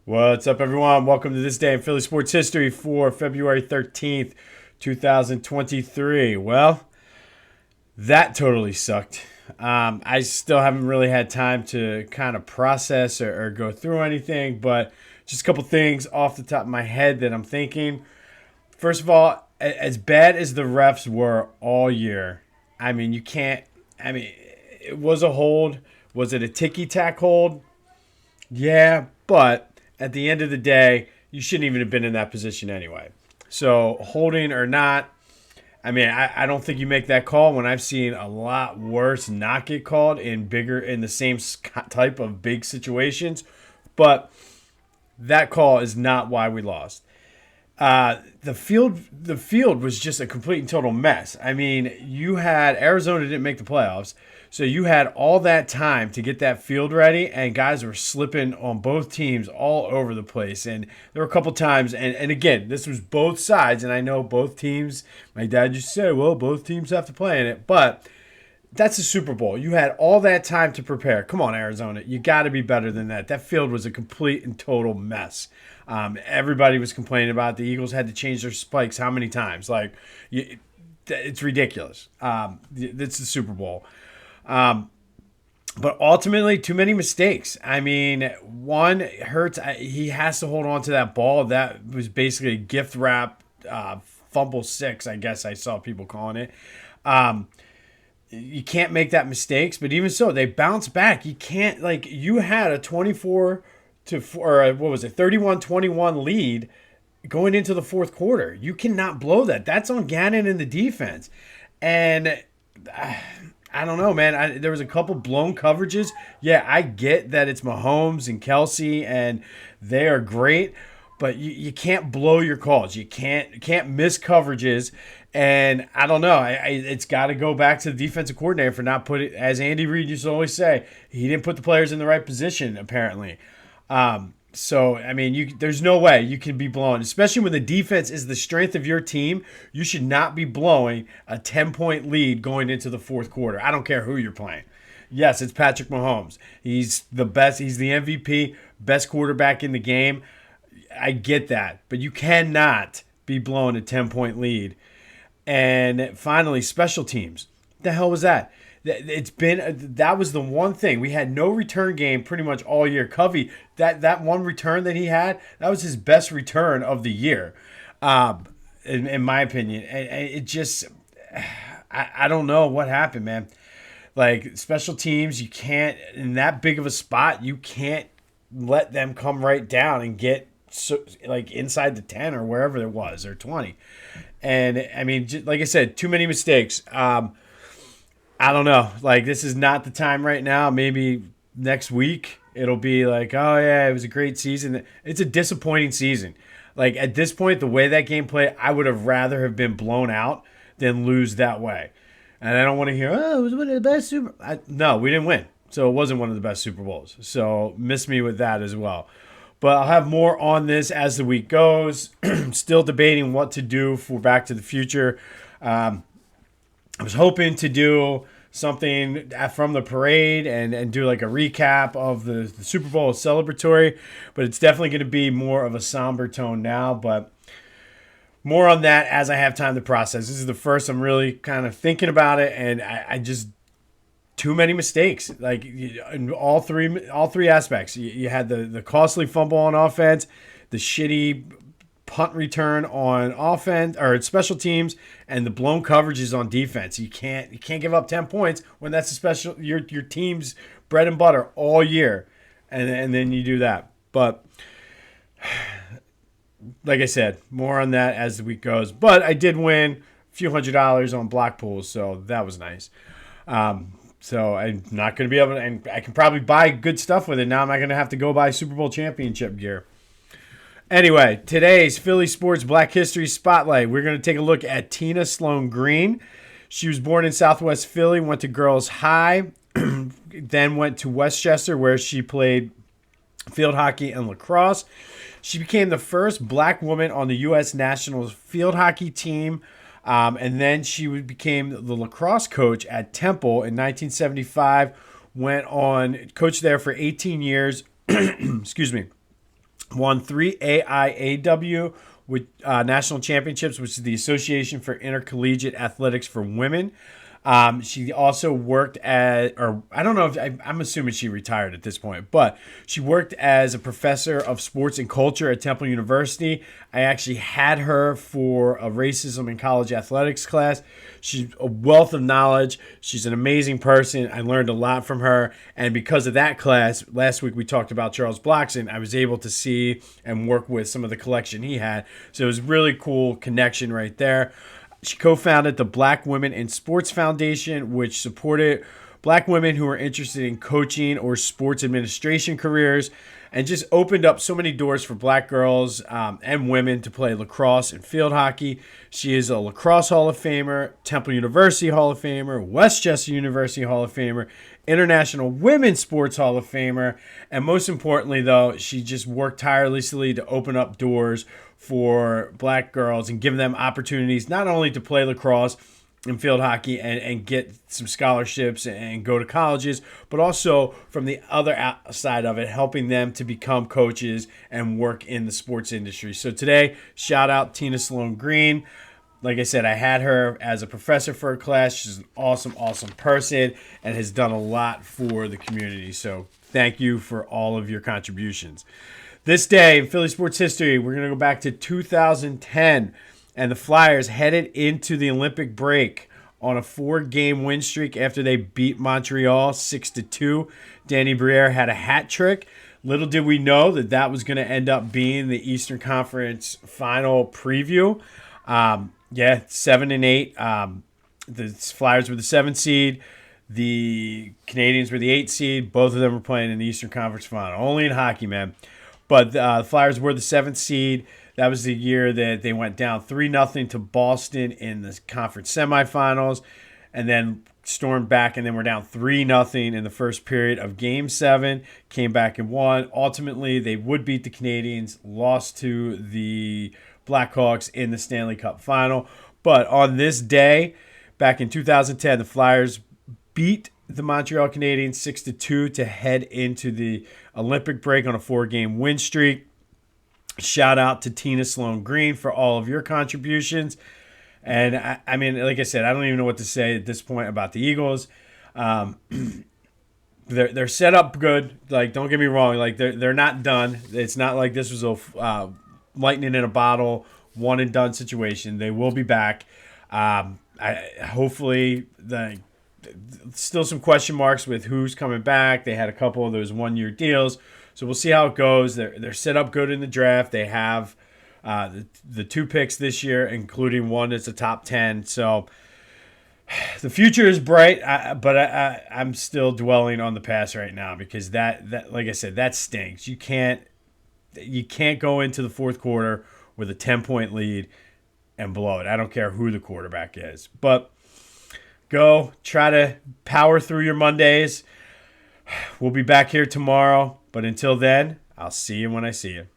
What's up, everyone? Welcome to this day in Philly sports history for February 13th, 2023. Well, that totally sucked. I still haven't really had time to kind of process or go through anything, but just a couple things off the top of my head that I'm thinking. First of all, as bad as the refs were all year, I mean, you can't. I mean, it was a hold. Was it a ticky tack hold? Yeah, but at the end of the day, you shouldn't even have been in that position anyway. So, holding or not, I mean, I don't think you make that call when I've seen a lot worse not get called in the same type of big situations. But that call is not why we lost. The field was just a complete and total mess. I mean, you had Arizona didn't make the playoffs, so you had all that time to get that field ready, and guys were slipping on both teams all over the place. And there were a couple times, and again, this was both sides, and I know both teams. My dad used to say, "Well, both teams have to play in it," but that's a Super Bowl. You had all that time to prepare. Come on, Arizona. You got to be better than that. That field was a complete and total mess. Everybody was complaining about it. The Eagles had to change their spikes how many times? It's ridiculous. It's the Super Bowl. But ultimately, too many mistakes. I mean, one hurts. He has to hold on to that ball. That was basically a gift wrap fumble six, I guess I saw people calling it. You can't make that mistakes, but even so, they bounce back. You can't, you had a 24 to 4, or what was it, 31-21 lead going into the fourth quarter. You cannot blow that. That's on Gannon and the defense. And I don't know, man. There was a couple blown coverages. Yeah, I get that it's Mahomes and Kelsey, and they are great, but you can't blow your calls. You can't miss coverages. And I don't know. It's got to go back to the defensive coordinator for not putting, as Andy Reid used to always say, he didn't put the players in the right position, apparently. So, I mean, there's no way you can be blown, especially when the defense is the strength of your team. You should not be blowing a 10-point lead going into the fourth quarter. I don't care who you're playing. Yes, it's Patrick Mahomes. He's the best. He's the MVP, best quarterback in the game. I get that. But you cannot be blowing a 10-point lead. And finally, special teams. What the hell was that? That was the one thing. We had no return game pretty much all year. Covey, that one return that he had, that was his best return of the year, in my opinion. And it just, I don't know what happened, man. Like, special teams, you can't, in that big of a spot, you can't let them come right down and get inside the 10 or wherever it was, or 20. And I mean, like I said, too many mistakes. I don't know. Like, this is not the time right now. Maybe next week it'll be like, oh yeah, it was a great season. It's a disappointing season. Like, at this point, the way that game played, I would have rather have been blown out than lose that way. And I don't want to hear, oh, it was one of the best No, we didn't win. So it wasn't one of the best Super Bowls. So miss me with that as well. But I'll have more on this as the week goes. Still debating what to do for Back to the Future. I was hoping to do something from the parade and do like a recap of the Super Bowl celebratory, but it's definitely going to be more of a somber tone now. But more on that as I have time to process. This is the first I'm really kind of thinking about it, and I just too many mistakes, like in all three aspects. You had the costly fumble on offense, the shitty punt return on offense or special teams, and the blown coverages on defense. You can't give up 10 points when that's your team's bread and butter all year, and then you do that. But like I said, more on that as the week goes. But I did win a few $100s on block pools, so that was nice. So I'm not going to be able to, and I can probably buy good stuff with it. Now I'm not going to have to go buy Super Bowl championship gear. Anyway, today's Philly Sports Black History Spotlight. We're going to take a look at Tina Sloan Green. She was born in Southwest Philly, went to Girls High, then went to Westchester where she played field hockey and lacrosse. She became the first black woman on the U.S. national field hockey team. And then she became the lacrosse coach at Temple in 1975, went on, coached there for 18 years, excuse me, Won 3 AIAW with national championships, which is the Association for Intercollegiate Athletics for Women. She also worked as, or I don't know if I'm assuming she retired at this point, but she worked as a professor of sports and culture at Temple University. I actually had her for a racism in college athletics class. She's a wealth of knowledge. She's an amazing person. I learned a lot from her. And because of that class, last week we talked about Charles Blockson. I was able to see and work with some of the collection he had. So it was really cool connection right there. She co-founded the Black Women in Sports Foundation, which supported Black women who were interested in coaching or sports administration careers, and just opened up so many doors for Black girls and women to play lacrosse and field hockey. She is a Lacrosse Hall of Famer, Temple University Hall of Famer, Westchester University Hall of Famer, International Women's Sports Hall of Famer, and most importantly, though, she just worked tirelessly to open up doors for Black girls and give them opportunities not only to play lacrosse and field hockey and get some scholarships and go to colleges, but also from the other side of it, helping them to become coaches and work in the sports industry. So today, shout out Tina Sloan Green. Like I said, I had her as a professor for a class. She's an awesome, awesome person and has done a lot for the community. So thank you for all of your contributions. This day in Philly sports history, we're going to go back to 2010, and the Flyers headed into the Olympic break on a 4-game win streak after they beat Montreal 6-2. Danny Briere had a hat trick. Little did we know that that was going to end up being the Eastern Conference final preview. 7-8. The Flyers were the 7th seed. The Canadiens were the 8th seed. Both of them were playing in the Eastern Conference final. Only in hockey, man. But the Flyers were the 7th seed. That was the year that they went down 3-0 to Boston in the conference semifinals, and then stormed back, and then were down 3-0 in the first period of Game 7. Came back and won. Ultimately, they would beat the Canadiens, lost to the Blackhawks in the Stanley Cup final. But on this day, back in 2010, the Flyers beat the Montreal Canadiens 6-2 to head into the Olympic break on a 4-game win streak. Shout out to Tina Sloan Green for all of your contributions. And I mean, like I said, I don't even know what to say at this point about the Eagles. They're set up good. Like, don't get me wrong. Like, they're not done. It's not like this was a lightning in a bottle, one and done situation. They will be back. Hopefully still some question marks with who's coming back. They had a couple of those 1-year deals. So we'll see how it goes. They're set up good in the draft. They have the 2 picks this year, including one that's a top 10. So the future is bright, but I'm still dwelling on the past right now because that like I said, that stinks. You can't go into the fourth quarter with a 10-point lead and blow it. I don't care who the quarterback is. But go try to power through your Mondays. We'll be back here tomorrow. But until then, I'll see you when I see you.